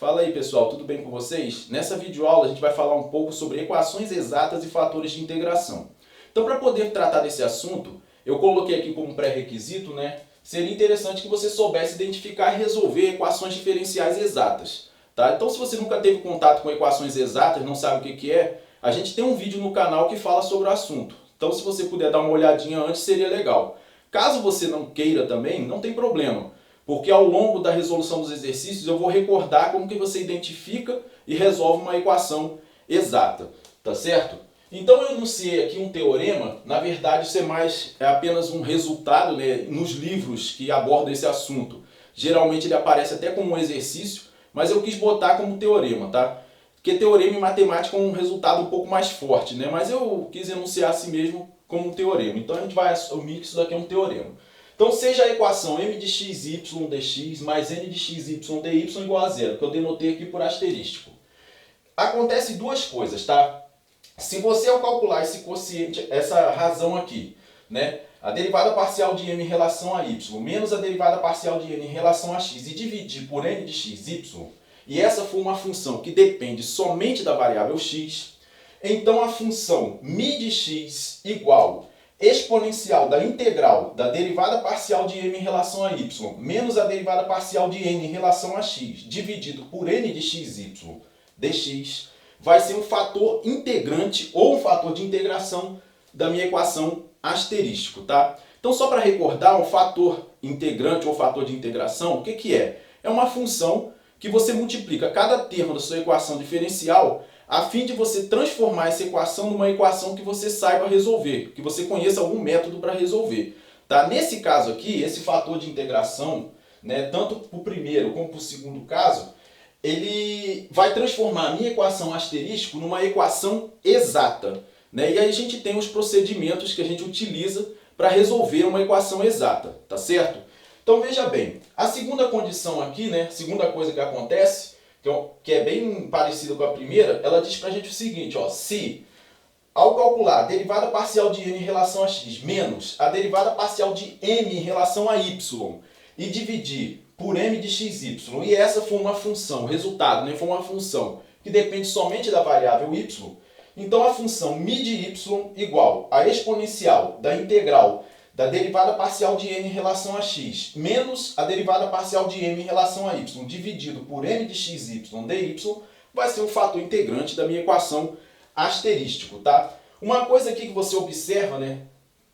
Fala aí pessoal, tudo bem com vocês? Nessa videoaula a gente vai falar um pouco sobre equações exatas e fatores de integração. Então, para poder tratar desse assunto, eu coloquei aqui como pré-requisito, seria interessante que você soubesse identificar e resolver equações diferenciais exatas. Tá? Então, se você nunca teve contato com equações exatas, não sabe o que é, a gente tem um vídeo no canal que fala sobre o assunto. Então, se você puder dar uma olhadinha antes, seria legal. Caso você não queira também, não tem problema. Porque ao longo da resolução dos exercícios eu vou recordar como que você identifica e resolve uma equação exata, tá certo? Então eu enunciei aqui um teorema, na verdade isso é apenas um resultado nos livros que abordam esse assunto. Geralmente ele aparece até como um exercício, mas eu quis botar como teorema, tá? Porque teorema em matemática é um resultado um pouco mais forte, mas eu quis enunciar assim mesmo como um teorema. Então a gente vai assumir que isso daqui é um teorema. Então seja a equação m de xy dx mais n de xy dy igual a zero, que eu denotei aqui por asterístico. Acontece duas coisas, tá? Se você ao calcular esse quociente, essa razão aqui, a derivada parcial de m em relação a y menos a derivada parcial de n em relação a x e dividir por n de xy, e essa for uma função que depende somente da variável x, então a função μ de x igual exponencial da integral da derivada parcial de m em relação a y menos a derivada parcial de n em relação a x dividido por n de xy dx vai ser um fator integrante ou um fator de integração da minha equação asterístico, tá? Então só para recordar, um fator integrante ou fator de integração, o que é? É uma função que você multiplica cada termo da sua equação diferencial a fim de você transformar essa equação numa equação que você saiba resolver, que você conheça algum método para resolver. Tá? Nesse caso aqui, esse fator de integração, tanto para o primeiro como para o segundo caso, ele vai transformar a minha equação asterístico numa equação exata. E aí a gente tem os procedimentos que a gente utiliza para resolver uma equação exata, tá certo? Então veja bem, a segunda condição aqui, a segunda coisa que acontece, que é bem parecida com a primeira, ela diz pra gente o seguinte, se ao calcular a derivada parcial de n em relação a x menos a derivada parcial de m em relação a y e dividir por m de xy, e essa for uma função, o resultado for uma função que depende somente da variável y, então a função μ de y igual a exponencial da integral da derivada parcial de n em relação a x menos a derivada parcial de m em relação a y dividido por m de xy dy vai ser um fator integrante da minha equação asterístico, tá? Uma coisa aqui que você observa,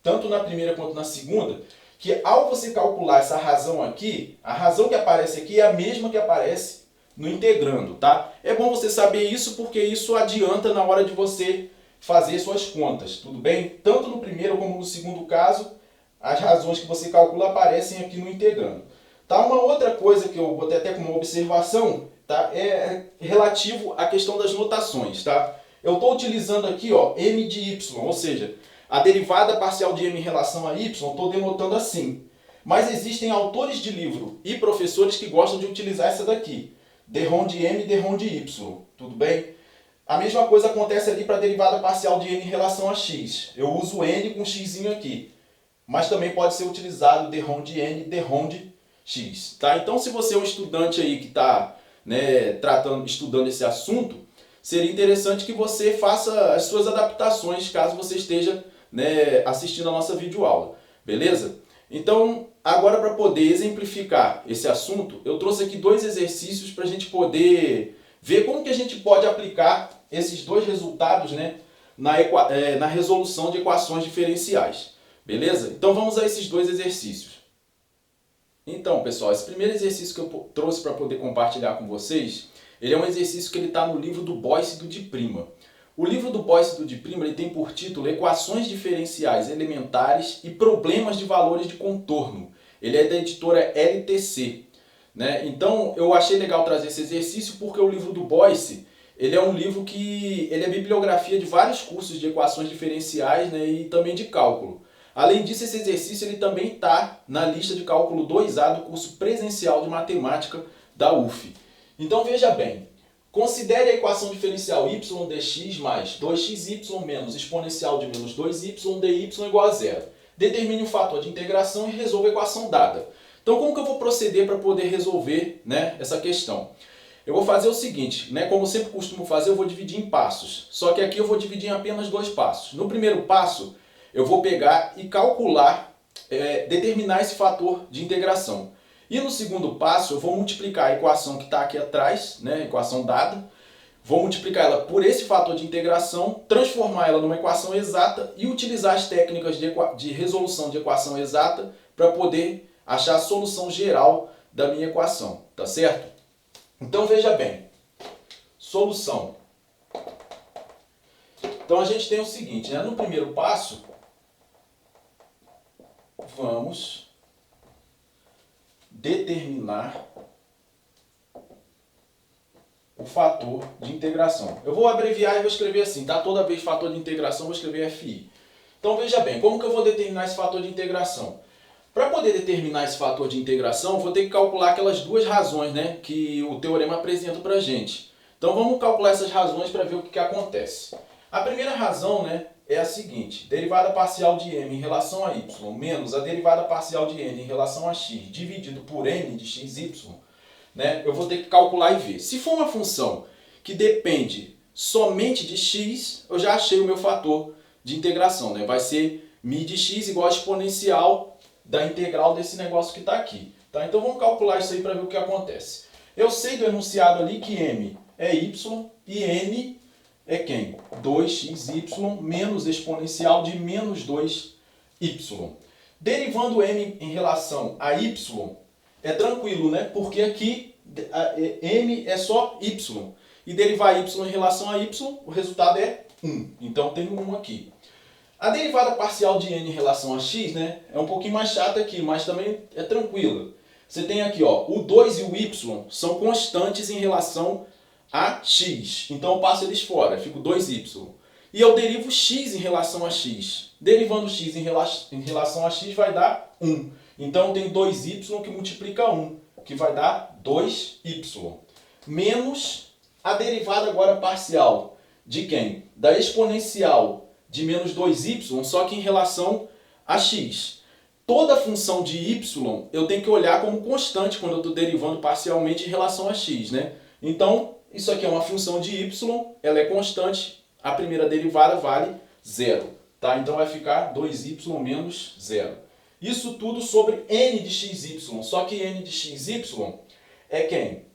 tanto na primeira quanto na segunda, que ao você calcular essa razão aqui, a razão que aparece aqui é a mesma que aparece no integrando, tá? É bom você saber isso porque isso adianta na hora de você fazer suas contas, tudo bem? Tanto no primeiro como no segundo caso, as razões que você calcula aparecem aqui no integrando. Tá? Uma outra coisa que eu botei até como observação, tá? É relativo à questão das notações. Tá? Eu estou utilizando aqui m de y, ou seja, a derivada parcial de m em relação a y, estou denotando assim. Mas existem autores de livro e professores que gostam de utilizar essa daqui, derrom de m, derrom de y, tudo bem? A mesma coisa acontece ali para a derivada parcial de n em relação a x. Eu uso n com x aqui. Mas também pode ser utilizado derrom de n, derrom de x. Tá? Então, se você é um estudante aí que está estudando esse assunto, seria interessante que você faça as suas adaptações caso você esteja assistindo a nossa videoaula. Beleza? Então, agora para poder exemplificar esse assunto, eu trouxe aqui dois exercícios para a gente poder ver como que a gente pode aplicar esses dois resultados na resolução de equações diferenciais. Beleza? Então vamos a esses dois exercícios. Então, pessoal, esse primeiro exercício que eu trouxe para poder compartilhar com vocês, ele é um exercício que ele está no livro do Boyce e do Di Prima. O livro do Boyce e do Di Prima ele tem por título Equações Diferenciais Elementares e Problemas de Valores de Contorno. Ele é da editora LTC. Então, eu achei legal trazer esse exercício porque o livro do Boyce ele é um livro que ele é bibliografia de vários cursos de equações diferenciais e também de cálculo. Além disso, esse exercício ele também está na lista de cálculo 2A do curso presencial de matemática da UF. Então veja bem, considere a equação diferencial y dx mais 2xy menos exponencial de menos 2y dy igual a zero. Determine o fator de integração e resolva a equação dada. Então como que eu vou proceder para poder resolver essa questão? Eu vou fazer o seguinte, né? Como eu sempre costumo fazer, eu vou dividir em passos. Só que aqui eu vou dividir em apenas 2 passos. No primeiro passo, eu vou pegar e calcular, determinar esse fator de integração. E no segundo passo, eu vou multiplicar a equação que está aqui atrás, né? A equação dada. Vou multiplicar ela por esse fator de integração, transformar ela numa equação exata e utilizar as técnicas de resolução de equação exata para poder achar a solução geral da minha equação, tá certo? Então veja bem, solução. Então a gente tem o seguinte, né? No primeiro passo, vamos determinar o fator de integração. Eu vou abreviar e vou escrever assim, tá? Toda vez fator de integração, vou escrever FI. Então veja bem, como que eu vou determinar esse fator de integração? Para poder determinar esse fator de integração, eu vou ter que calcular aquelas duas razões, né, que o teorema apresenta para a gente. Então vamos calcular essas razões para ver o que acontece. A primeira razão, né, é a seguinte: derivada parcial de m em relação a y menos a derivada parcial de n em relação a x dividido por n de xy, né, eu vou ter que calcular e ver. Se for uma função que depende somente de x, eu já achei o meu fator de integração, né? Vai ser μ de x igual a exponencial da integral desse negócio que está aqui. Tá? Então vamos calcular isso aí para ver o que acontece. Eu sei do enunciado ali que m é y e n é quem? 2xy menos exponencial de menos 2y. Derivando m em relação a y, é tranquilo, né? Porque aqui m é só y. E derivar y em relação a y, o resultado é 1. Então tem um 1 aqui. A derivada parcial de n em relação a x, né, é um pouquinho mais chata aqui, mas também é tranquila. Você tem aqui, ó, o 2 e o y são constantes em relação a x. Então eu passo eles fora, fico 2y. E eu derivo x em relação a x. Derivando x em relação a x vai dar 1. Então tem 2y que multiplica 1, que vai dar 2y. Menos a derivada agora parcial de quem? Da exponencial de menos 2y, só que em relação a x. Toda função de y eu tenho que olhar como constante quando eu estou derivando parcialmente em relação a x, né? Então, isso aqui é uma função de y, ela é constante, a primeira derivada vale 0. Tá? Então vai ficar 2y menos 0. Isso tudo sobre n de xy, só que n de xy é quem?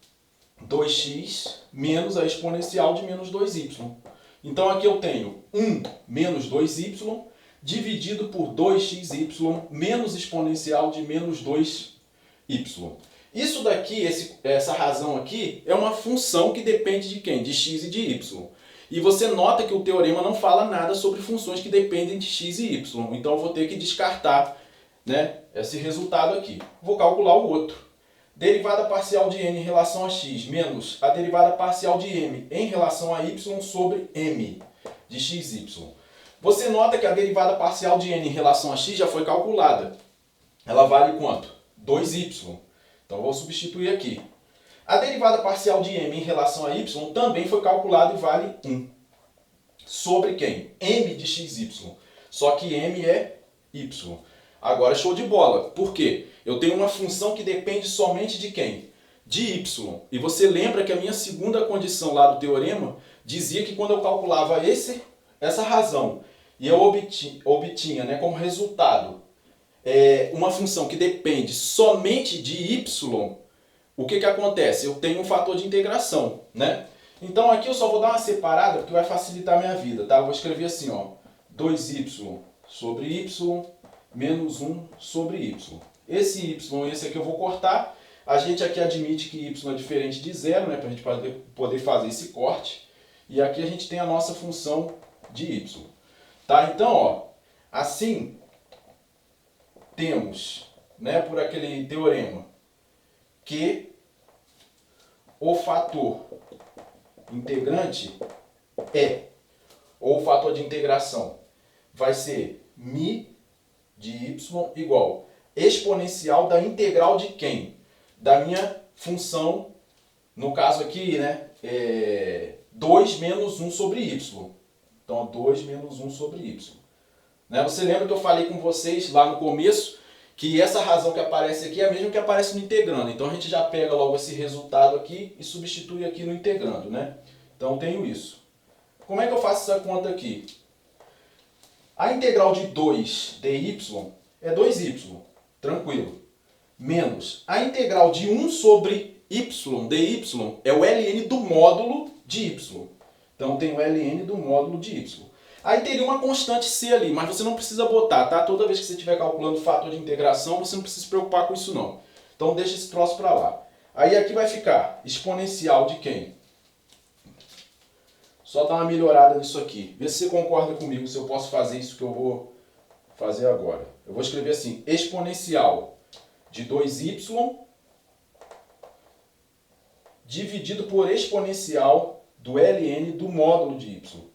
2x menos a exponencial de menos 2y. Então aqui eu tenho 1 menos 2y dividido por 2xy menos exponencial de menos 2y. Isso daqui, essa razão aqui, é uma função que depende de quem? De x e de y. E você nota que o teorema não fala nada sobre funções que dependem de x e y. Então eu vou ter que descartar, né, esse resultado aqui. Vou calcular o outro. Derivada parcial de n em relação a x menos a derivada parcial de m em relação a y sobre m de xy. Você nota que a derivada parcial de n em relação a x já foi calculada. Ela vale quanto? 2y. Então eu vou substituir aqui. A derivada parcial de m em relação a y também foi calculada e vale 1. Sobre quem? M de xy. Só que m é y. Agora show de bola. Por quê? Eu tenho uma função que depende somente de quem? De y. E você lembra que a minha segunda condição lá do teorema dizia que quando eu calculava essa razão e eu obtinha, né, como resultado uma função que depende somente de y, o que acontece? Eu tenho um fator de integração, né? Então aqui eu só vou dar uma separada porque vai facilitar a minha vida, tá? Eu vou escrever assim, ó, 2y sobre y menos 1 sobre y. Esse y e esse aqui eu vou cortar. A gente aqui admite que y é diferente de zero, né, para a gente poder fazer esse corte. E aqui a gente tem a nossa função de y. Tá? Então, ó, assim temos, né, por aquele teorema, que o fator integrante ou o fator de integração, vai ser μ de y igual exponencial da integral de quem? Da minha função, no caso aqui, né, 2 menos 1 sobre y. Então, 2 menos 1 sobre y. Né? Você lembra que eu falei com vocês lá no começo que essa razão que aparece aqui é a mesma que aparece no integrando. Então a gente já pega logo esse resultado aqui e substitui aqui no integrando, né? Então eu tenho isso. Como é que eu faço essa conta aqui? A integral de 2 dy é 2y, tranquilo. Menos a integral de 1 sobre y dy é o ln do módulo de y. Então tem o ln do módulo de y. Aí teria uma constante c ali, mas você não precisa botar, tá? Toda vez que você estiver calculando o fator de integração, você não precisa se preocupar com isso não. Então deixa esse troço para lá. Aí aqui vai ficar exponencial de quem? Só dar uma melhorada nisso aqui. Vê se você concorda comigo, se eu posso fazer isso que eu vou fazer agora. Eu vou escrever assim, exponencial de 2y dividido por exponencial do ln do módulo de y.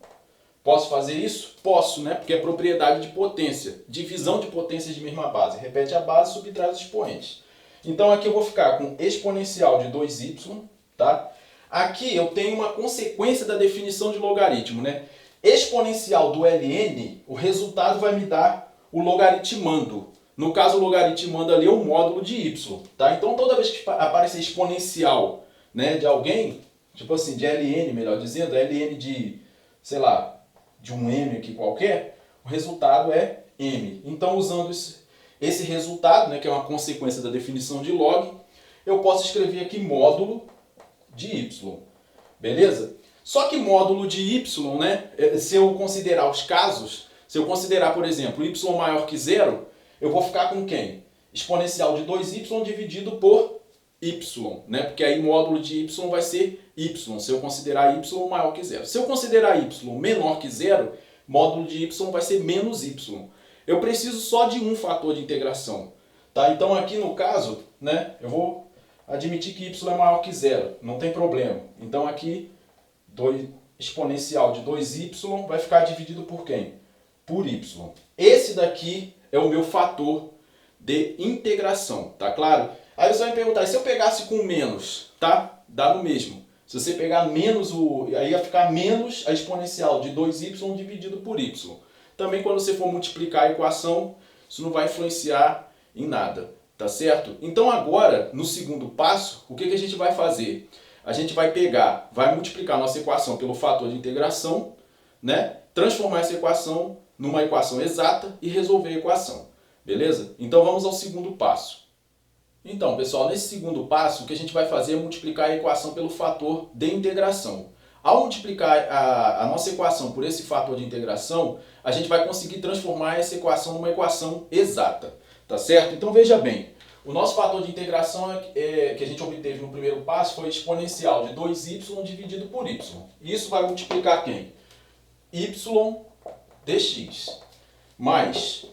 Posso fazer isso? Posso, né? Porque é propriedade de potência. Divisão de potências de mesma base. Repete a base, subtrai os expoentes. Então aqui eu vou ficar com exponencial de 2y, tá? Aqui eu tenho uma consequência da definição de logaritmo, né? Exponencial do ln, o resultado vai me dar o logaritmando. No caso, o logaritmando ali é o módulo de y, tá? Então toda vez que aparecer exponencial, né, de alguém, tipo assim, de ln, melhor dizendo, ln de, sei lá, de um m aqui qualquer, o resultado é m. Então usando esse resultado, né, que é uma consequência da definição de log, eu posso escrever aqui módulo de y, beleza? Só que módulo de y, né, se eu considerar os casos, se eu considerar, por exemplo, y maior que zero, eu vou ficar com quem? Exponencial de 2y dividido por y, né? Porque aí módulo de y vai ser y, se eu considerar y maior que zero. Se eu considerar y menor que zero, módulo de y vai ser menos y. Eu preciso só de um fator de integração, tá? Então aqui no caso, né, eu vou admitir que y é maior que zero, não tem problema. Então aqui, exponencial de 2y vai ficar dividido por quem? Por y. Esse daqui é o meu fator de integração, tá claro? Aí você vai me perguntar, e se eu pegasse com menos, tá? Dá no mesmo. Se você pegar menos, aí ia ficar menos a exponencial de 2y dividido por y. Também quando você for multiplicar a equação, isso não vai influenciar em nada, tá certo? Então agora, no segundo passo, o que a gente vai fazer? A gente vai pegar, vai multiplicar a nossa equação pelo fator de integração, né? Transformar essa equação numa equação exata e resolver a equação, beleza? Então vamos ao segundo passo. Então, pessoal, nesse segundo passo, o que a gente vai fazer é multiplicar a equação pelo fator de integração. Ao multiplicar a nossa equação por esse fator de integração, a gente vai conseguir transformar essa equação numa equação exata, tá certo? Então veja bem, o nosso fator de integração que a gente obteve no primeiro passo foi exponencial de 2y dividido por y. Isso vai multiplicar quem? Y dx mais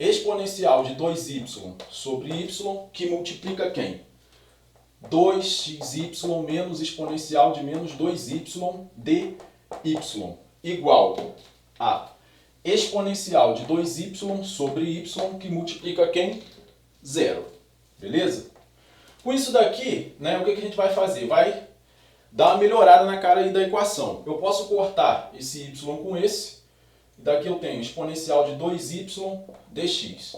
exponencial de 2y sobre y, que multiplica quem? 2xy menos exponencial de menos 2y dy, igual a exponencial de 2y sobre y, que multiplica quem? Zero. Beleza? Com isso daqui, né, o que a gente vai fazer? Vai dar uma melhorada na cara aí da equação. Eu posso cortar esse y com esse. Daqui eu tenho exponencial de 2y dx.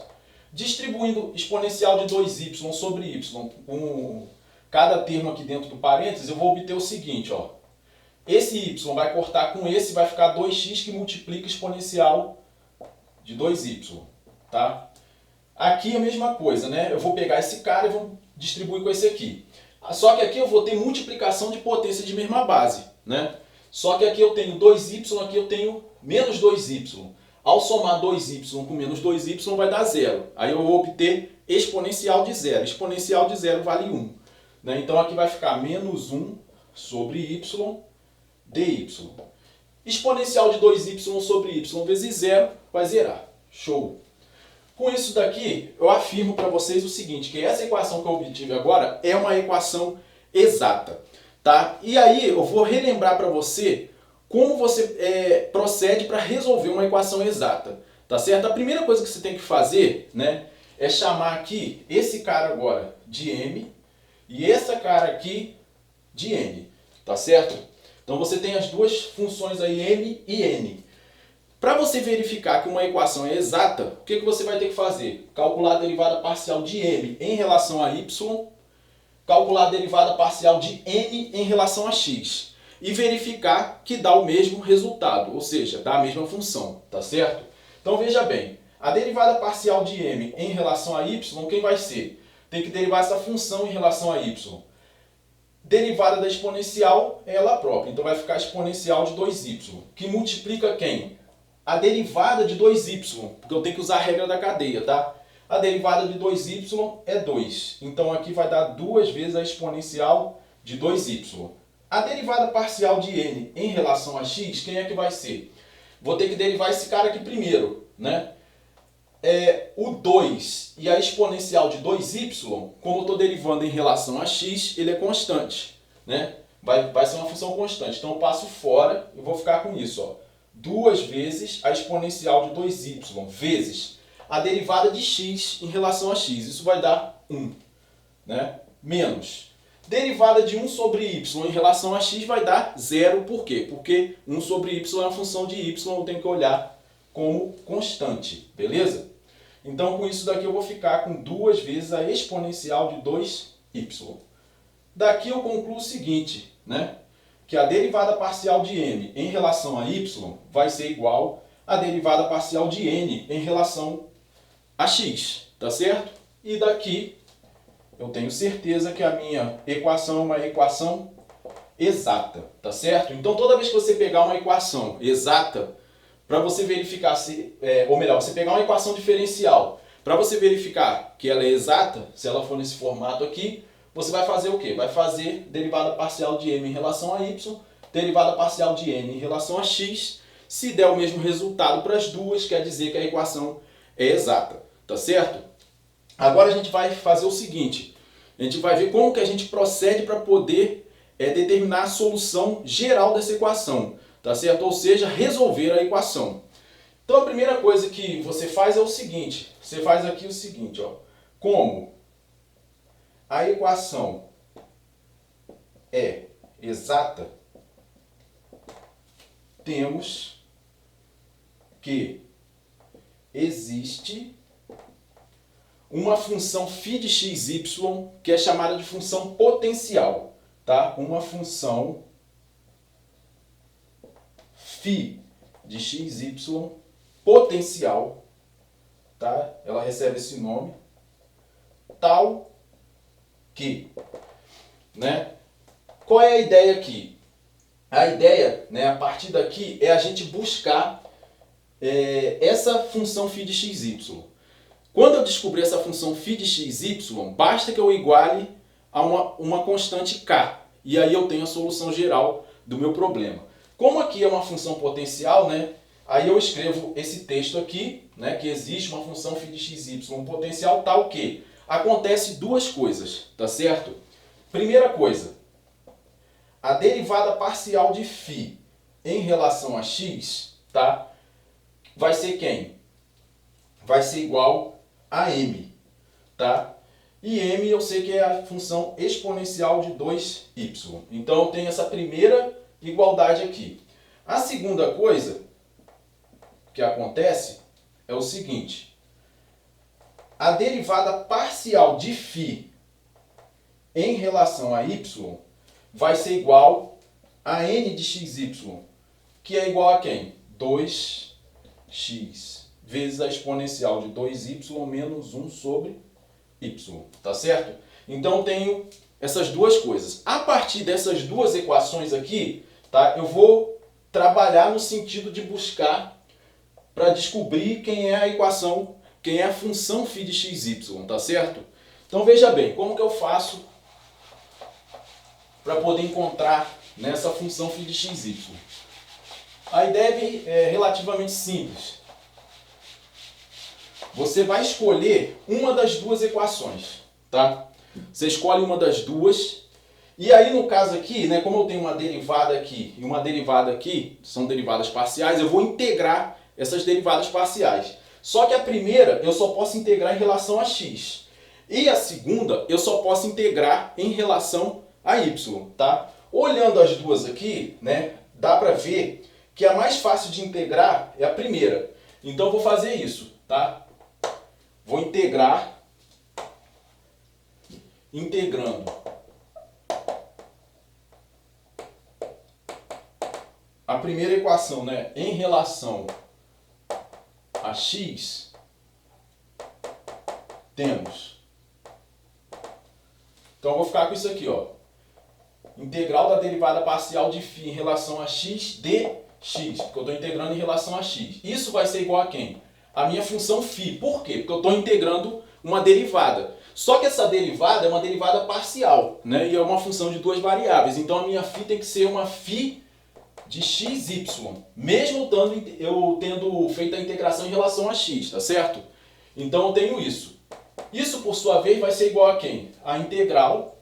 Distribuindo exponencial de 2y sobre y com cada termo aqui dentro do parênteses, eu vou obter o seguinte, ó. Esse y vai cortar com esse, vai ficar 2x que multiplica exponencial de 2y, tá? Aqui é a mesma coisa, né? Eu vou pegar esse cara e vou distribuir com esse aqui. Só que aqui eu vou ter multiplicação de potência de mesma base, né? Só que aqui eu tenho 2y, aqui eu tenho menos 2y. Ao somar 2y com menos 2y vai dar zero. Aí eu vou obter exponencial de zero. Exponencial de zero vale 1. Né? Então aqui vai ficar menos 1 sobre y dy. Exponencial de 2y sobre y vezes zero vai zerar. Show! Com isso daqui, eu afirmo para vocês o seguinte, que essa equação que eu obtive agora é uma equação exata. Tá? E aí eu vou relembrar para você como você procede para resolver uma equação exata. Tá certo? A primeira coisa que você tem que fazer, né, é chamar aqui esse cara agora de m e essa cara aqui de n. Tá certo? Então você tem as duas funções aí m e n. Para você verificar que uma equação é exata, o que você vai ter que fazer? Calcular a derivada parcial de m em relação a y, calcular a derivada parcial de n em relação a x e verificar que dá o mesmo resultado, ou seja, dá a mesma função, tá certo? Então veja bem, a derivada parcial de m em relação a y, quem vai ser? Tem que derivar essa função em relação a y. Derivada da exponencial é ela própria, então vai ficar exponencial de 2y, que multiplica quem? A derivada de 2y, porque eu tenho que usar a regra da cadeia, tá? A derivada de 2y é 2, então aqui vai dar 2 vezes a exponencial de 2y. A derivada parcial de n em relação a x, quem é que vai ser? Vou ter que derivar esse cara aqui primeiro, né? O 2 e a exponencial de 2y, como eu estou derivando em relação a x, ele é constante, né? Vai ser uma função constante. Então eu passo fora e vou ficar com isso, ó. 2 vezes a exponencial de 2y vezes a derivada de x em relação a x. Isso vai dar 1, né? Menos derivada de 1 sobre y em relação a x vai dar 0. Por quê? Porque 1 sobre y é uma função de y, eu tenho que olhar como constante, beleza? Então com isso daqui eu vou ficar com 2 vezes a exponencial de 2y. Daqui eu concluo o seguinte, né? Que a derivada parcial de m em relação a y vai ser igual à derivada parcial de n em relação a x, tá certo? E daqui eu tenho certeza que a minha equação é uma equação exata, tá certo? Então toda vez que você pegar uma equação exata, para você verificar se, ou melhor, você pegar uma equação diferencial, para você verificar que ela é exata, se ela for nesse formato aqui, você vai fazer o quê? Vai fazer derivada parcial de m em relação a y, derivada parcial de n em relação a x. Se der o mesmo resultado para as duas, quer dizer que a equação é exata, tá certo? Agora a gente vai fazer o seguinte, a gente vai ver como que a gente procede para poder determinar a solução geral dessa equação, tá certo? Ou seja, resolver a equação. Então a primeira coisa que você faz é o seguinte, você faz aqui o seguinte, ó, como a equação é exata, temos que existe uma função φ de xy que é chamada de função potencial, tá? Uma função φ de xy potencial, tá? Ela recebe esse nome, tal que, né? Qual é a ideia aqui? A ideia, né, a partir daqui, é a gente buscar essa função φ de xy. Quando eu descobrir essa função φ de xy, basta que eu iguale a uma constante k. E aí eu tenho a solução geral do meu problema. Como aqui é uma função potencial, né, aí eu escrevo esse texto aqui, né, que existe uma função φ de xy potencial tal que acontece duas coisas, tá certo? Primeira coisa, a derivada parcial de φ em relação a x, tá, vai ser quem? Vai ser igual a m, tá? E m eu sei que é a função exponencial de 2y. Então eu tenho essa primeira igualdade aqui. A segunda coisa que acontece é o seguinte. A derivada parcial de φ em relação a y vai ser igual a n de xy, que é igual a quem? 2x vezes a exponencial de 2y menos 1 sobre y, tá certo? Então eu tenho essas duas coisas. A partir dessas duas equações aqui, tá, eu vou trabalhar no sentido de buscar para descobrir quem é a equação, quem é a função φ de xy, tá certo? Então veja bem, como que eu faço para poder encontrar nessa função φ de xy? A ideia é relativamente simples. Você vai escolher uma das duas equações, tá? Você escolhe uma das duas, e aí no caso aqui, né, como eu tenho uma derivada aqui e uma derivada aqui, são derivadas parciais, eu vou integrar essas derivadas parciais. Só que a primeira eu só posso integrar em relação a x, e a segunda eu só posso integrar em relação a y, tá? Olhando as duas aqui, né, dá para ver que a mais fácil de integrar é a primeira. Então eu vou fazer isso, tá? Vou integrar, integrando a primeira equação, né, em relação a x, temos. Então eu vou ficar com isso aqui, ó. Integral da derivada parcial de φ em relação a x dx, porque eu estou integrando em relação a x. Isso vai ser igual a quem? A minha função φ. Por quê? Porque eu estou integrando uma derivada. Só que essa derivada é uma derivada parcial, né? E é uma função de duas variáveis. Então a minha φ tem que ser uma φ de xy, mesmo eu tendo feito a integração em relação a x, tá certo? Então eu tenho isso. Isso, por sua vez, vai ser igual a quem? A integral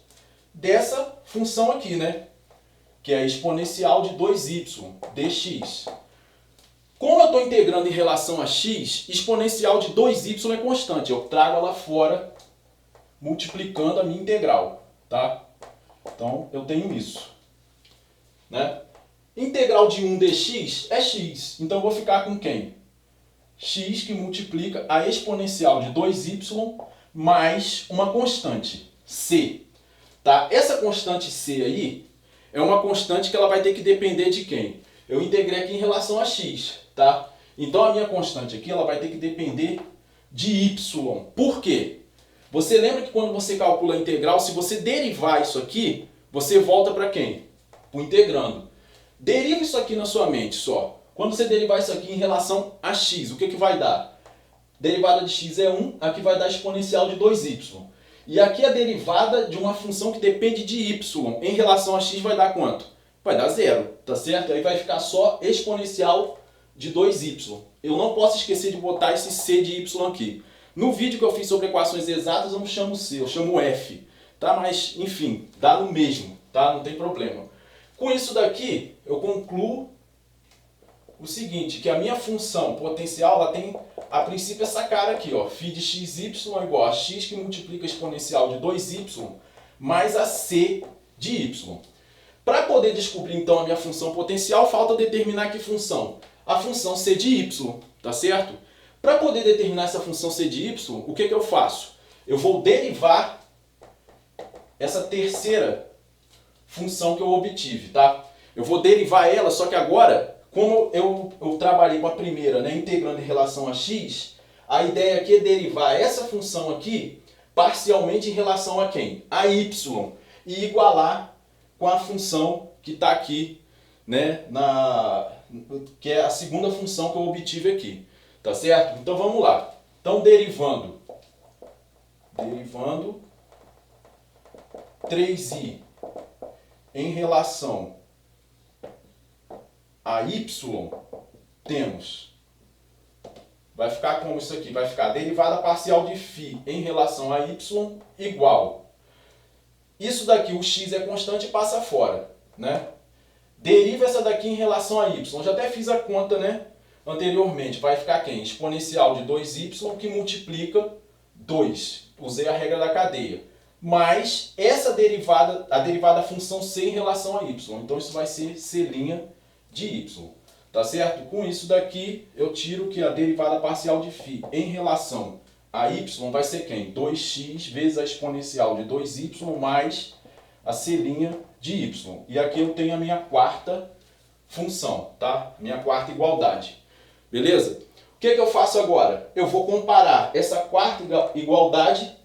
dessa função aqui, né? Que é a exponencial de 2y dx. Como eu estou integrando em relação a x, exponencial de 2y é constante. Eu trago ela fora, multiplicando a minha integral, tá? Então, eu tenho isso, né? Integral de 1 dx é x. Então, eu vou ficar com quem? X que multiplica a exponencial de 2y mais uma constante, c. Tá? Essa constante c aí é uma constante que ela vai ter que depender de quem? Eu integrei aqui em relação a x, tá? Então a minha constante aqui ela vai ter que depender de y. Por quê? Você lembra que quando você calcula a integral, se você derivar isso aqui, você volta para quem? Para o integrando. Deriva isso aqui na sua mente só. Quando você derivar isso aqui em relação a x, o que vai dar? Derivada de x é 1, aqui vai dar exponencial de 2y. E aqui a derivada de uma função que depende de y em relação a x vai dar quanto? Vai dar 0, tá certo? Aí vai ficar só exponencial de 2y. Eu não posso esquecer de botar esse c de y aqui. No vídeo que eu fiz sobre equações exatas eu não chamo c, eu chamo f. Tá? Mas, enfim, dá no mesmo, tá? Não tem problema. Com isso daqui, eu concluo o seguinte, que a minha função potencial ela tem, a princípio, essa cara aqui, ó, φ de xy é igual a x que multiplica a exponencial de 2y mais a c de y. Para poder descobrir, então, a minha função potencial, falta determinar que função? A função c de y, tá certo? Para poder determinar essa função c de y, o que eu faço? Eu vou derivar essa terceira função que eu obtive, tá? Eu vou derivar ela, só que agora, como eu trabalhei com a primeira, né, integrando em relação a x, a ideia aqui é derivar essa função aqui parcialmente em relação a quem? A y. E igualar com a função que está aqui, né, que é a segunda função que eu obtive aqui. Tá certo? Então vamos lá. Então derivando 3i em relação a y, temos, vai ficar como isso aqui? Vai ficar derivada parcial de φ em relação a y igual. Isso daqui, o x é constante, passa fora, né? Deriva essa daqui em relação a y. Já até fiz a conta, né, anteriormente. Vai ficar quem? Exponencial de 2y que multiplica 2. Usei a regra da cadeia. Mais essa derivada, a derivada da função c em relação a y. Então isso vai ser c' de y. Tá certo? Com isso daqui, eu tiro que a derivada parcial de φ em relação a y vai ser quem? 2x vezes a exponencial de 2y mais a c' de y. E aqui eu tenho a minha quarta função, tá? Minha quarta igualdade. Beleza? O que eu faço agora? Eu vou comparar essa quarta igualdade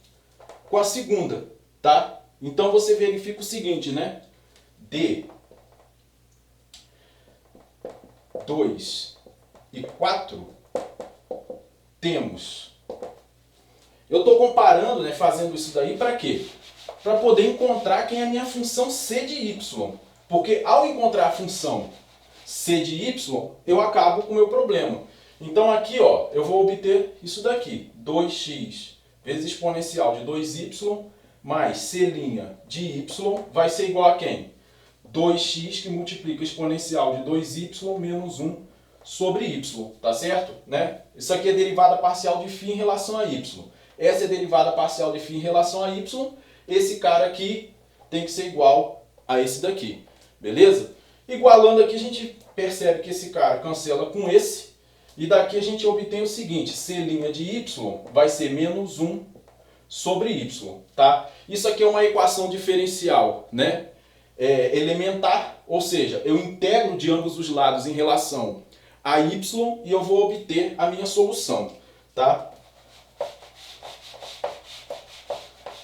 com a segunda, tá? Então você verifica o seguinte, né? D 2 e 4 temos. Eu estou comparando, né, fazendo isso daí para quê? Para poder encontrar quem é a minha função c de y. Porque ao encontrar a função c de y, eu acabo com o meu problema. Então aqui, ó, eu vou obter isso daqui. 2x vezes exponencial de 2y mais c' de y vai ser igual a quem? 2x que multiplica a exponencial de 2y menos 1 sobre y, tá certo? Né? Isso aqui é derivada parcial de φ em relação a y. Essa é a derivada parcial de φ em relação a y. Esse cara aqui tem que ser igual a esse daqui. Beleza? Igualando aqui, a gente percebe que esse cara cancela com esse. E daqui a gente obtém o seguinte, C' de y vai ser menos 1 sobre y, tá? Isso aqui é uma equação diferencial, né? Elementar, ou seja, eu integro de ambos os lados em relação a y e eu vou obter a minha solução, tá?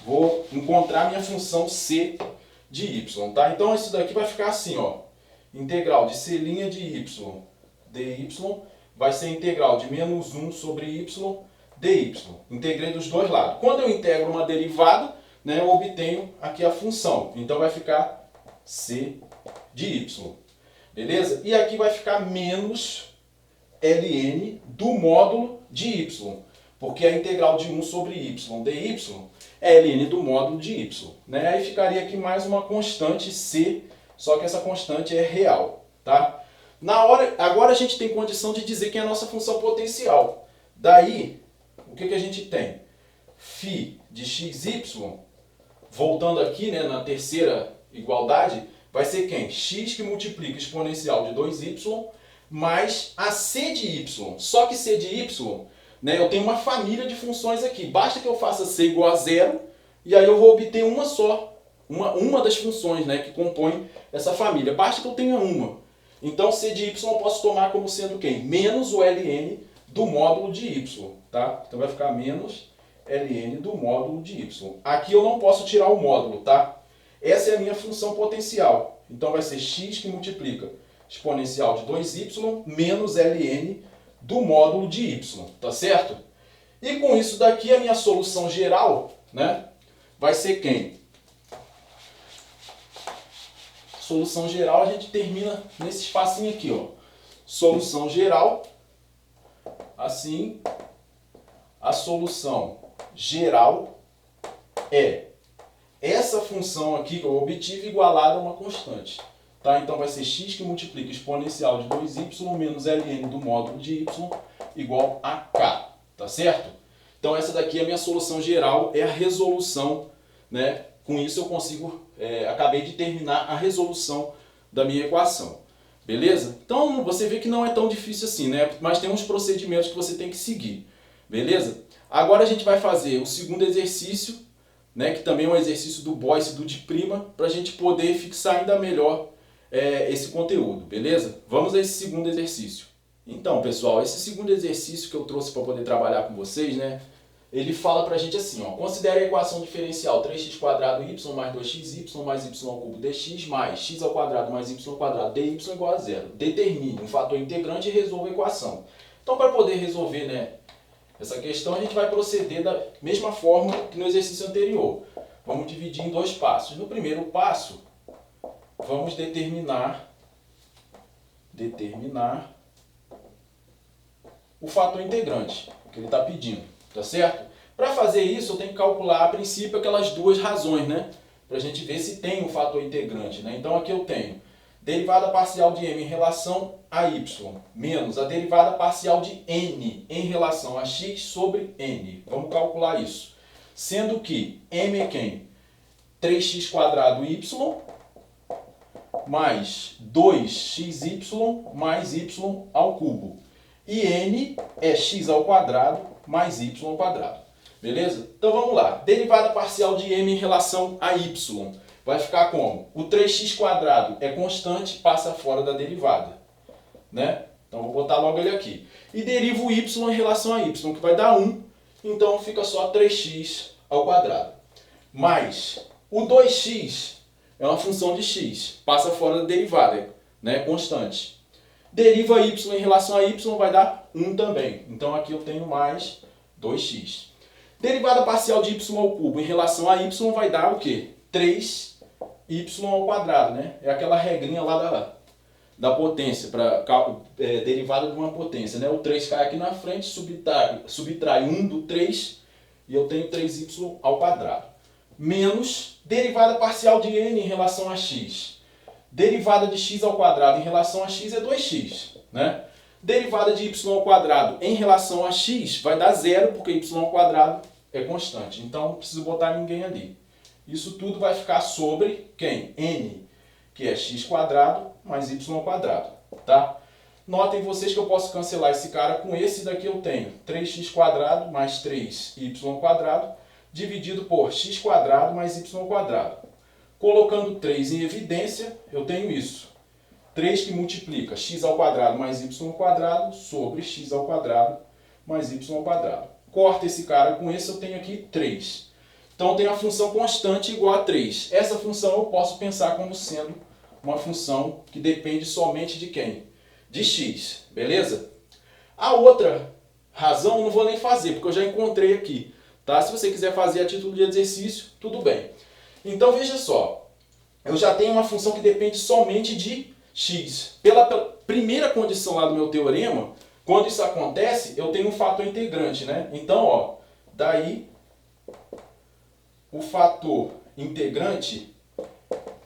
Vou encontrar minha função c de y, tá? Então isso daqui vai ficar assim, ó. Integral de c' de y dy vai ser integral de menos 1 sobre y dy. Integrei dos dois lados. Quando eu integro uma derivada, né, eu obtenho aqui a função. Então vai ficar c de y. Beleza? E aqui vai ficar menos ln do módulo de y. Porque a integral de 1 sobre y dy é ln do módulo de y. Né? Aí ficaria aqui mais uma constante c, só que essa constante é real. Tá? Agora a gente tem condição de dizer que é a nossa função potencial. Daí, o que a gente tem? Φ de xy, voltando aqui, né, na terceira igualdade, vai ser quem? X que multiplica exponencial de 2y mais a c de y. Só que c de y, né, eu tenho uma família de funções aqui. Basta que eu faça c igual a zero e aí eu vou obter uma só. Uma das funções, né, que compõem essa família. Basta que eu tenha uma. Então c de y eu posso tomar como sendo quem? Menos o ln do módulo de y. Tá? Então vai ficar menos ln do módulo de y. Aqui eu não posso tirar o módulo, tá? Essa é a minha função potencial. Então vai ser x que multiplica exponencial de 2y menos ln do módulo de y. Tá certo? E com isso daqui a minha solução geral, né, vai ser quem? Solução geral a gente termina nesse espacinho aqui, ó. Solução geral, assim, a solução geral é essa função aqui que eu obtive igualada a uma constante. Tá? Então vai ser x que multiplica exponencial de 2y menos ln do módulo de y igual a k. Tá certo? Então essa daqui é a minha solução geral, é a resolução, né? Com isso eu consigo, acabei de terminar a resolução da minha equação. Beleza? Então você vê que não é tão difícil assim, né? Mas tem uns procedimentos que você tem que seguir. Beleza? Agora a gente vai fazer o segundo exercício, né? Que também é um exercício do Boyce e do de prima, para a gente poder fixar ainda melhor esse conteúdo. Beleza? Vamos a esse segundo exercício. Então, pessoal, esse segundo exercício que eu trouxe para poder trabalhar com vocês, né? Ele fala pra gente assim, ó, considere a equação diferencial 3x² y mais 2xy mais y ao cubo dx mais x ao quadrado mais y ao quadrado dy igual a zero. Determine um fator integrante e resolva a equação. Então, para poder resolver, né, essa questão, a gente vai proceder da mesma forma que no exercício anterior. Vamos dividir em dois passos. No primeiro passo, vamos determinar o fator integrante que ele está pedindo. Tá certo? Para fazer isso, eu tenho que calcular a princípio aquelas duas razões, né? Para a gente ver se tem um fator integrante, né? Então aqui eu tenho derivada parcial de m em relação a y, menos a derivada parcial de n em relação a x sobre n. Vamos calcular isso. Sendo que m é quem? 3x² y mais 2xy mais y ao cubo. E n é x ao quadrado mais y ao quadrado. Beleza? Então vamos lá. Derivada parcial de m em relação a y. Vai ficar como? O 3x² é constante, passa fora da derivada. Né? Então vou botar logo ele aqui. E derivo o y em relação a y, que vai dar 1. Então fica só 3x ao quadrado. Mais o 2x é uma função de x. Passa fora da derivada, né? Constante. Deriva y em relação a y vai dar 1 também. Então aqui eu tenho mais 2x. Derivada parcial de y ao cubo em relação a y vai dar o quê? 3y ao quadrado, né? É aquela regrinha lá da potência, para derivada de uma potência, né? O 3 cai aqui na frente, subtrai 1 do 3 e eu tenho 3y ao quadrado. Menos derivada parcial de n em relação a x. Derivada de x ao quadrado em relação a x é 2x, né? Derivada de y ao quadrado em relação a x vai dar zero, porque y ao quadrado é constante. Então não preciso botar ninguém ali. Isso tudo vai ficar sobre quem? N, que é x² mais y ao quadrado. tá? Notem vocês que eu posso cancelar esse cara com esse daqui. Eu tenho 3x² mais 3y² dividido por x² mais y². Colocando 3 em evidência, eu tenho isso. 3 que multiplica x² mais y² sobre x² mais y². Corta esse cara com esse, eu tenho aqui 3. Então eu tenho a função constante igual a 3. Essa função eu posso pensar como sendo uma função que depende somente de quem? De x, beleza? A outra razão eu não vou nem fazer, porque eu já encontrei aqui. Tá? Se você quiser fazer a título de exercício, tudo bem. Então veja só, eu já tenho uma função que depende somente de x. Pela primeira condição lá do meu teorema, quando isso acontece, eu tenho um fator integrante, né? Então, ó, daí o fator integrante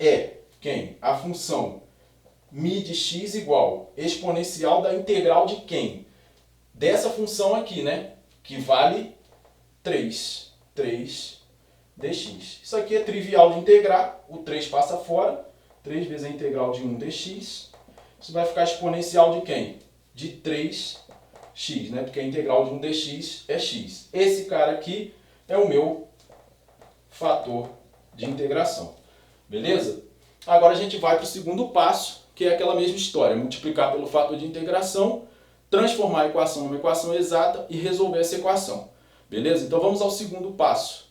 é quem? A função mi de x igual exponencial da integral de quem? Dessa função aqui, né? Que vale 3 dx. Isso aqui é trivial de integrar, o 3 passa fora, 3 vezes a integral de 1 dx. Isso vai ficar exponencial de quem? De 3x, né? Porque a integral de 1 dx é x. Esse cara aqui é o meu fator de integração. Beleza? Agora a gente vai para o segundo passo, que é aquela mesma história. Multiplicar pelo fator de integração, transformar a equação numa equação exata e resolver essa equação. Beleza? Então vamos ao segundo passo.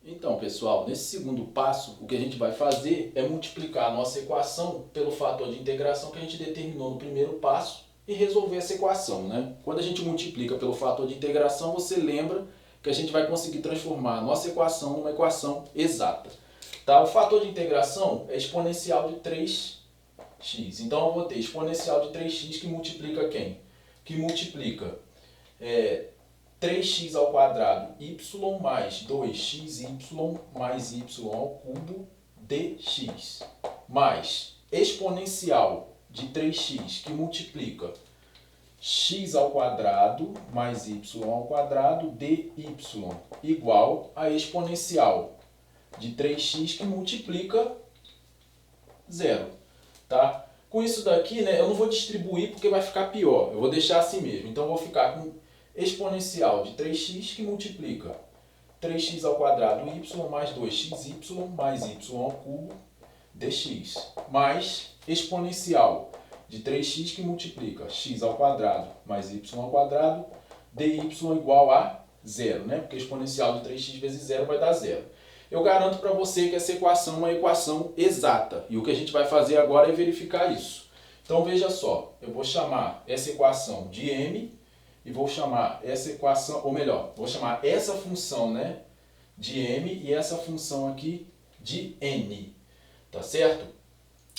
Então, pessoal, nesse segundo passo, o que a gente vai fazer é multiplicar a nossa equação pelo fator de integração que a gente determinou no primeiro passo e resolver essa equação, né? Quando a gente multiplica pelo fator de integração, você lembra que a gente vai conseguir transformar a nossa equação numa equação exata. Tá? O fator de integração é exponencial de 3x. Então eu vou ter exponencial de 3x que multiplica quem? Que multiplica 3x² y mais 2xy mais y ao cubo dx. Mais exponencial de 3x que multiplica x² mais y² dy igual a exponencial de 3x que multiplica 0. Tá? Com isso daqui, né, eu não vou distribuir porque vai ficar pior. Eu vou deixar assim mesmo. Então eu vou ficar com exponencial de 3x que multiplica 3x² y mais 2xy mais y ao cubo dx. Mais exponencial de 3x que multiplica x² mais y² dy igual a 0, né? Porque exponencial de 3x vezes 0 vai dar 0. Eu garanto para você que essa equação é uma equação exata. E o que a gente vai fazer agora é verificar isso. Então veja só, eu vou chamar essa equação de m e vou chamar essa equação, ou melhor, vou chamar essa função, né, de m e essa função aqui de n. Tá certo?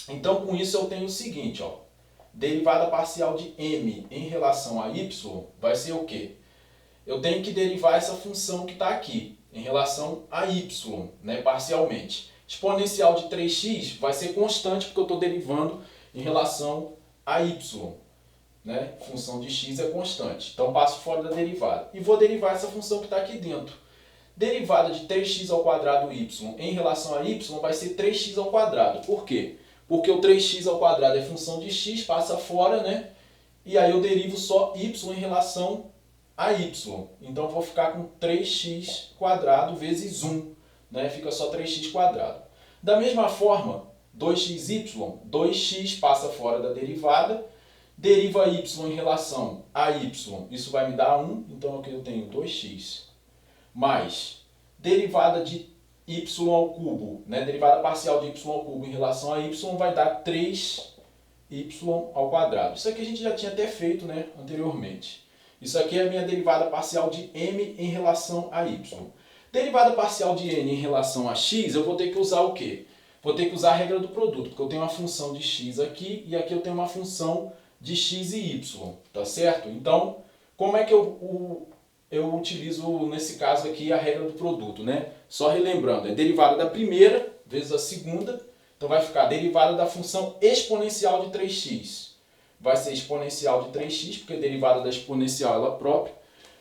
Então com isso eu tenho o seguinte, ó. Derivada parcial de m em relação a y vai ser o quê? Eu tenho que derivar essa função que está aqui em relação a y, né, parcialmente. Exponencial de 3x vai ser constante porque eu estou derivando em relação a y. Né? Função de x é constante. Então passo fora da derivada. E vou derivar essa função que está aqui dentro. Derivada de 3x² y em relação a y vai ser 3x². Por quê? Porque o 3x² é função de x, passa fora, né? E aí eu derivo só y em relação a y. Então vou ficar com 3x² vezes 1. Né? Fica só 3x². Da mesma forma, 2xy, 2x passa fora da derivada. Deriva y em relação a y, isso vai me dar 1. Então aqui eu tenho 2x. Mais derivada de y ao cubo, né? Derivada parcial de y ao cubo em relação a y vai dar 3y². Isso aqui a gente já tinha até feito, né, anteriormente. Isso aqui é a minha derivada parcial de m em relação a y. Derivada parcial de n em relação a x, eu vou ter que usar o quê? Vou ter que usar a regra do produto, porque eu tenho uma função de x aqui e aqui eu tenho uma função de x e y, tá certo? Então, como é que eu utilizo, nesse caso aqui, a regra do produto, né? Só relembrando, é derivada da primeira vezes a segunda, então vai ficar derivada da função exponencial de 3x. Vai ser exponencial de 3x, porque a derivada da exponencial ela própria,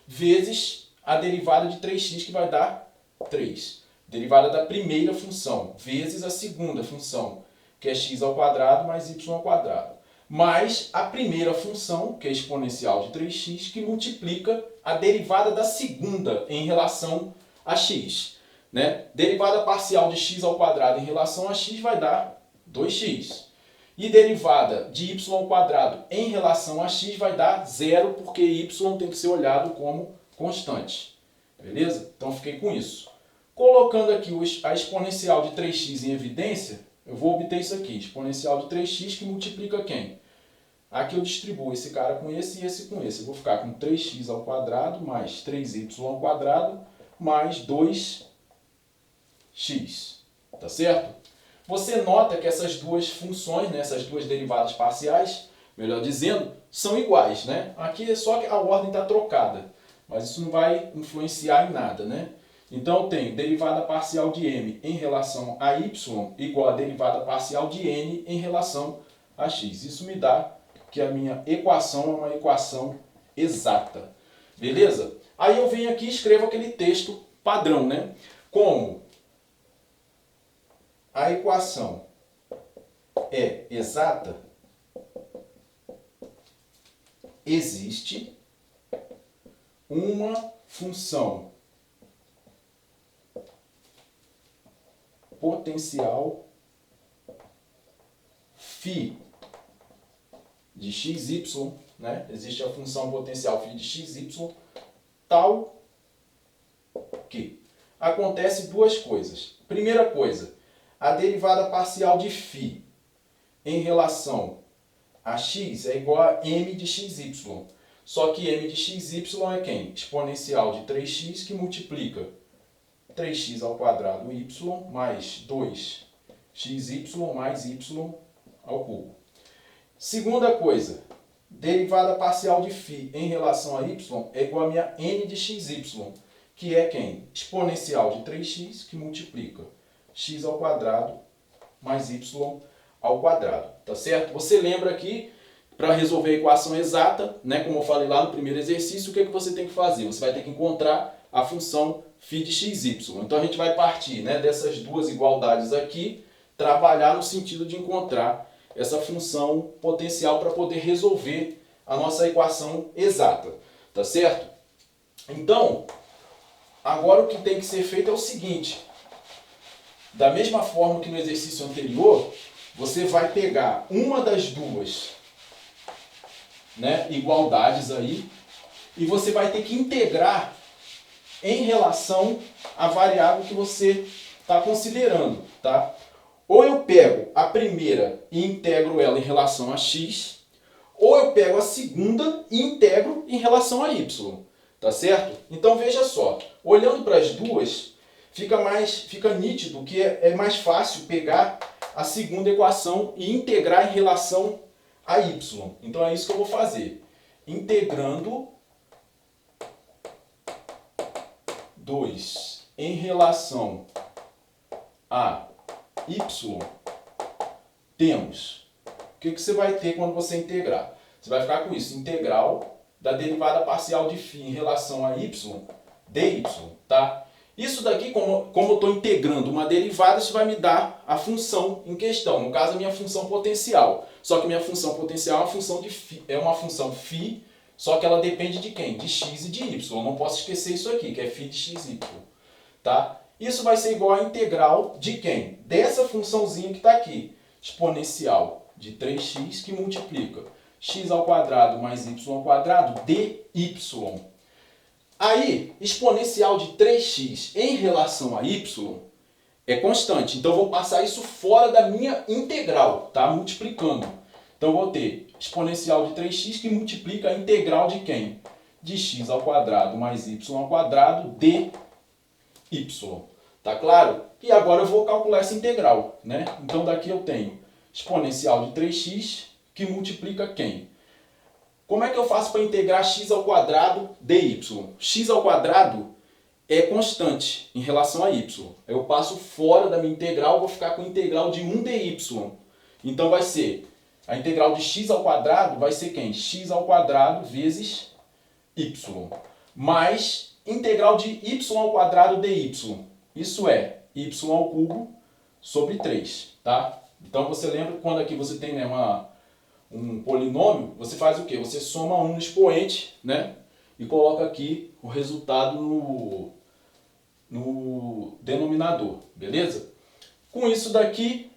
vezes a derivada de 3x, que vai dar 3. Derivada da primeira função, vezes a segunda função, que é x² mais y². mais a primeira função, que é exponencial de 3x, que multiplica a derivada da segunda em relação a x. Né? Derivada parcial de x ao quadrado em relação a x vai dar 2x. E derivada de y ao quadrado em relação a x vai dar 0, porque y tem que ser olhado como constante. Beleza? Então fiquei com isso. Colocando aqui a exponencial de 3x em evidência, eu vou obter isso aqui. Exponencial de 3x que multiplica quem? Aqui eu distribuo esse cara com esse e esse com esse. Eu vou ficar com 3x ao quadrado mais 3y ao quadrado mais 2x. Tá certo? Você nota que essas duas funções, né, essas duas derivadas parciais, melhor dizendo, são iguais. Né? Aqui é só que a ordem está trocada, mas isso não vai influenciar em nada. Né? Então eu tenho derivada parcial de m em relação a y igual a derivada parcial de n em relação a x. Isso me dá que a minha equação é uma equação exata. Beleza? Aí eu venho aqui e escrevo aquele texto padrão, né? Como a equação é exata, existe uma função potencial φ de xy, né? Existe a função potencial φ de xy, tal que acontece duas coisas. Primeira coisa, a derivada parcial de φ em relação a x é igual a m de xy. Só que m de xy é quem? Exponencial de 3x que multiplica 3x ao quadrado y mais 2xy mais y ao cubo. Segunda coisa, derivada parcial de φ em relação a y é igual a minha n de xy, que é quem? Exponencial de 3x que multiplica x ao quadrado mais y ao quadrado. Tá certo? Você lembra aqui, para resolver a equação exata, né, como eu falei lá no primeiro exercício, o que é que você tem que fazer? Você vai ter que encontrar a função φ de xy. Então a gente vai partir, né, dessas duas igualdades aqui, trabalhar no sentido de encontrar essa função potencial para poder resolver a nossa equação exata. Tá certo? Então, agora o que tem que ser feito é o seguinte. Da mesma forma que no exercício anterior, você vai pegar uma das duas, né, igualdades aí e você vai ter que integrar em relação à variável que você está considerando. Tá? Ou eu pego a primeira e integro ela em relação a x, ou eu pego a segunda e integro em relação a y. Tá certo? Então veja só, olhando para as duas, fica nítido que é mais fácil pegar a segunda equação e integrar em relação a y. Então é isso que eu vou fazer. Integrando 2 em relação a y, temos. O que você vai ter quando você integrar? Você vai ficar com isso, integral da derivada parcial de φ em relação a y, dy. Tá? Isso daqui, como eu estou integrando uma derivada, isso vai me dar a função em questão. No caso, a minha função potencial. Só que minha função potencial é uma função de φ, φ, só que ela depende de quem? De x e de y. Eu não posso esquecer isso aqui, que é φ de xy. Tá? Isso vai ser igual a integral de quem? Dessa funçãozinha que está aqui. Exponencial de 3x que multiplica x ao quadrado mais y ao quadrado dy. Aí, exponencial de 3x em relação a y é constante. Então, eu vou passar isso fora da minha integral, tá? Multiplicando. Então, eu vou ter exponencial de 3x que multiplica a integral de quem? De x ao quadrado mais y ao quadrado dy. Tá claro? E agora eu vou calcular essa integral, né? Então, daqui eu tenho exponencial de 3x que multiplica quem? Como é que eu faço para integrar x ao quadrado dy? X ao quadrado é constante em relação a y. Eu passo fora da minha integral, vou ficar com a integral de 1 dy. Então vai ser, a integral de x ao quadrado vai ser quem? X ao quadrado vezes y. Mais integral de y ao quadrado dy. Isso é y ao cubo sobre 3. Tá? Então você lembra quando aqui você tem, né, um polinômio, você faz o quê? Você soma um no expoente, né? E coloca aqui o resultado no denominador, beleza? Com isso daqui,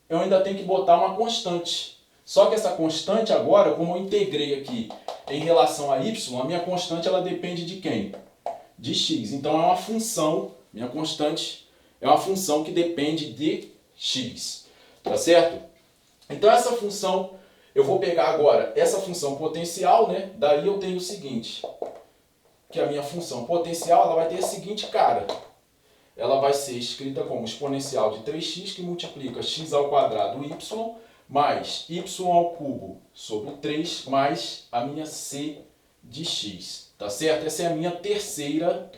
eu ainda tenho que botar uma constante. Só que essa constante agora, como eu integrei aqui em relação a y, a minha constante ela depende de quem? De x. Então é uma função, minha constante é uma função que depende de x. Tá certo? Então essa função, eu vou pegar agora essa função potencial, né? Daí eu tenho o seguinte, que a minha função potencial ela vai ter a seguinte cara. Ela vai ser escrita como exponencial de 3x que multiplica x ao quadrado y mais y ao cubo sobre 3 mais a minha c de x. Tá certo? Essa é a minha terceira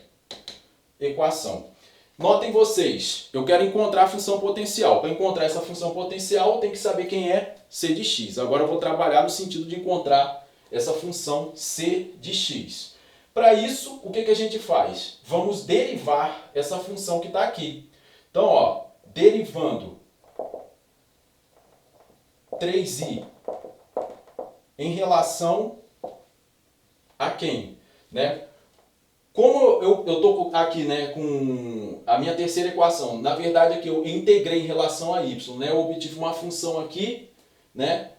equação. Notem vocês, eu quero encontrar a função potencial. Para encontrar essa função potencial, eu tenho que saber quem é c de x. Agora eu vou trabalhar no sentido de encontrar essa função c de x. Para isso, o que a gente faz? Vamos derivar essa função que está aqui. Então, ó, derivando 3i em relação a quem? Né? Como eu estou aqui, né, com a minha terceira equação, na verdade aqui eu integrei em relação a y, né, eu obtive uma função aqui, né,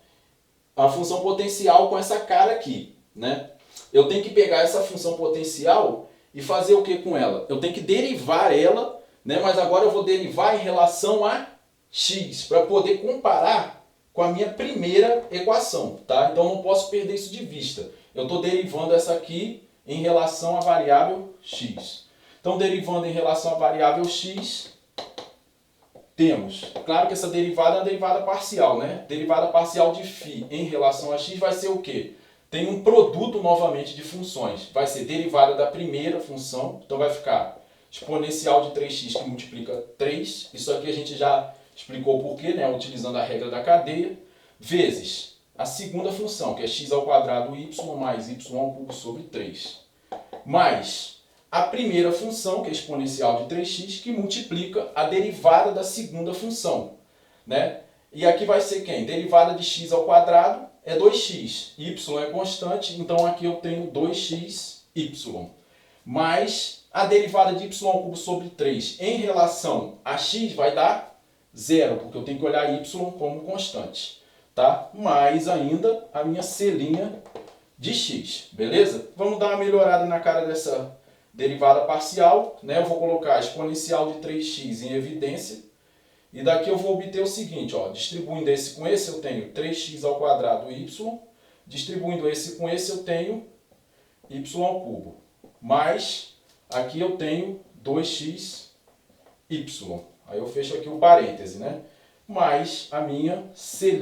a função potencial com essa cara aqui, né. Eu tenho que pegar essa função potencial e fazer o que com ela? Eu tenho que derivar ela, né, mas agora eu vou derivar em relação a x, para poder comparar com a minha primeira equação, tá? Então não posso perder isso de vista. Eu estou derivando essa aqui em relação à variável x. Então, derivando em relação à variável x, temos, claro que essa derivada é uma derivada parcial, né? Derivada parcial de φ em relação a x vai ser o quê? Tem um produto novamente de funções. Vai ser derivada da primeira função, então vai ficar exponencial de 3x que multiplica 3. Isso aqui a gente já explicou por quê, né? Utilizando a regra da cadeia, vezes a segunda função, que é x ao quadrado y mais y ao cubo sobre 3. Mais a primeira função, que é exponencial de 3x, que multiplica a derivada da segunda função, né? E aqui vai ser quem? Derivada de x ao quadrado é 2x. Y é constante, então aqui eu tenho 2xy. Mais a derivada de y ao cubo sobre 3 em relação a x vai dar 0, porque eu tenho que olhar y como constante. Tá? Mais ainda a minha c' de x, beleza? Vamos dar uma melhorada na cara dessa derivada parcial, né? Eu vou colocar exponencial de 3x em evidência, e daqui eu vou obter o seguinte, ó, distribuindo esse com esse eu tenho 3x ao quadrado y, distribuindo esse com esse eu tenho y ao cubo, mais aqui eu tenho 2xy, aí eu fecho aqui o parêntese, né? Mais a minha c'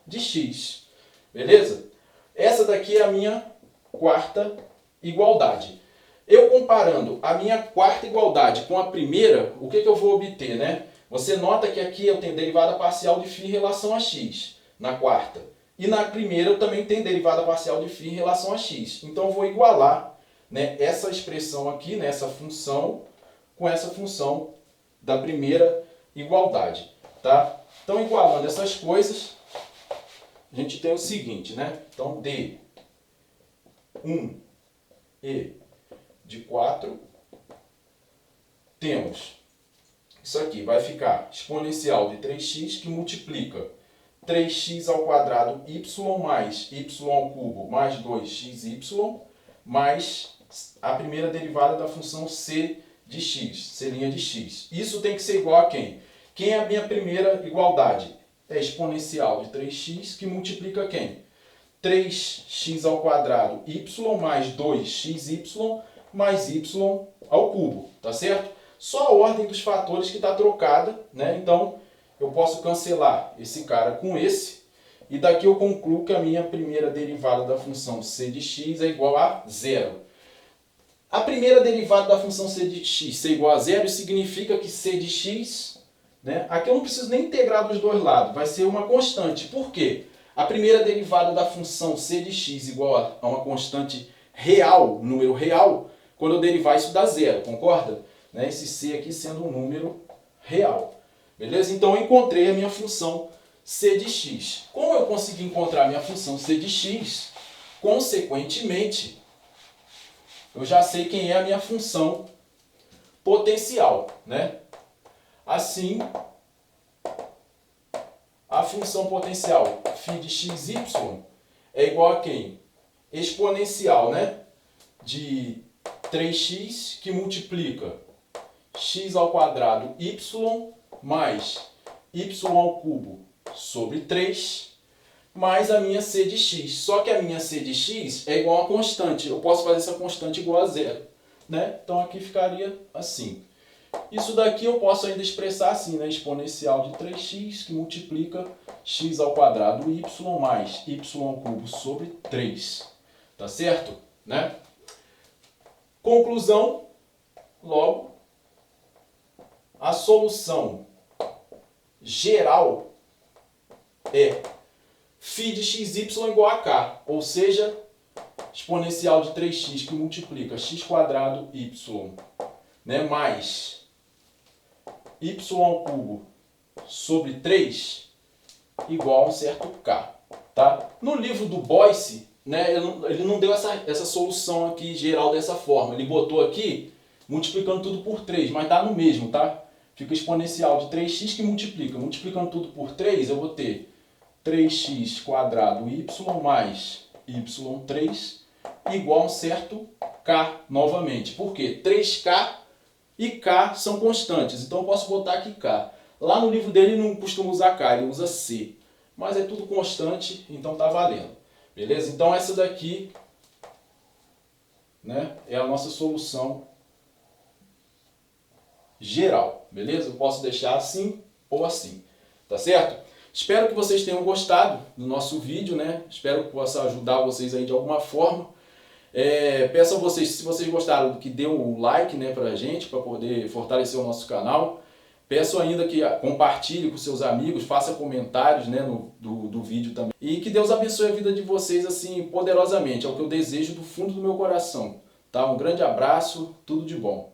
de x. Beleza? Essa daqui é a minha quarta igualdade. Eu comparando a minha quarta igualdade com a primeira, o que eu vou obter, né? Você nota que aqui eu tenho derivada parcial de φ em relação a x, na quarta. E na primeira eu também tenho derivada parcial de φ em relação a x. Então eu vou igualar, né, essa expressão aqui, né, essa função, com essa função da primeira igualdade. Tá? Então, igualando essas coisas, a gente tem o seguinte, né? Então, d1 e de 4, temos isso aqui, vai ficar exponencial de 3x que multiplica 3x ao quadrado y mais y ao cubo mais 2xy, mais a primeira derivada da função c de x, c' de x. Isso tem que ser igual a quem? Quem é a minha primeira igualdade? É exponencial de 3x que multiplica quem? 3x ao quadrado y mais 2xy mais y ao cubo, tá certo? Só a ordem dos fatores que está trocada, né? Então, eu posso cancelar esse cara com esse, e daqui eu concluo que a minha primeira derivada da função c de x é igual a 0. A primeira derivada da função c de x ser igual a 0 significa que c de x, né? Aqui eu não preciso nem integrar dos dois lados, vai ser uma constante. Por quê? A primeira derivada da função c de x igual a uma constante real, número real, quando eu derivar isso dá 0, concorda? Né? Esse c aqui sendo um número real. Beleza? Então eu encontrei a minha função c de x. Como eu consegui encontrar minha função c de x, consequentemente, eu já sei quem é a minha função potencial, né? Assim, a função potencial φ de xy é igual a quem? Exponencial, né? De 3x que multiplica x ao quadrado y mais y ao cubo sobre 3 mais a minha c de x. Só que a minha c de x é igual a constante. Eu posso fazer essa constante igual a zero, né? Então aqui ficaria assim. Isso daqui eu posso ainda expressar assim, né? Exponencial de 3x que multiplica x ao quadrado y mais y ao cubo sobre 3. Tá certo? Né? Conclusão, logo, a solução geral é φ de xy igual a k, ou seja, exponencial de 3x que multiplica x quadrado y, né, mais y ao cubo sobre 3 igual a um certo k. Tá? No livro do Boyce, né, ele não deu essa solução aqui geral dessa forma. Ele botou aqui multiplicando tudo por 3, mas dá no mesmo, tá? Fica exponencial de 3x que multiplica. Multiplicando tudo por 3, eu vou ter 3x quadrado y mais y3 igual a um certo k novamente. Por quê? 3k e k são constantes, então eu posso botar aqui k. Lá no livro dele ele não costuma usar k, ele usa c. Mas é tudo constante, então tá valendo. Beleza? Então essa daqui, né, é a nossa solução geral. Beleza? Eu posso deixar assim ou assim. Tá certo? Espero que vocês tenham gostado do nosso vídeo, né? Espero que possa ajudar vocês aí de alguma forma. Peço a vocês, se vocês gostaram, que dê um like, né, pra gente, para poder fortalecer o nosso canal. Peço ainda que compartilhe com seus amigos, faça comentários, né, do vídeo também. E que Deus abençoe a vida de vocês assim poderosamente. É o que eu desejo do fundo do meu coração. Tá? Um grande abraço, tudo de bom.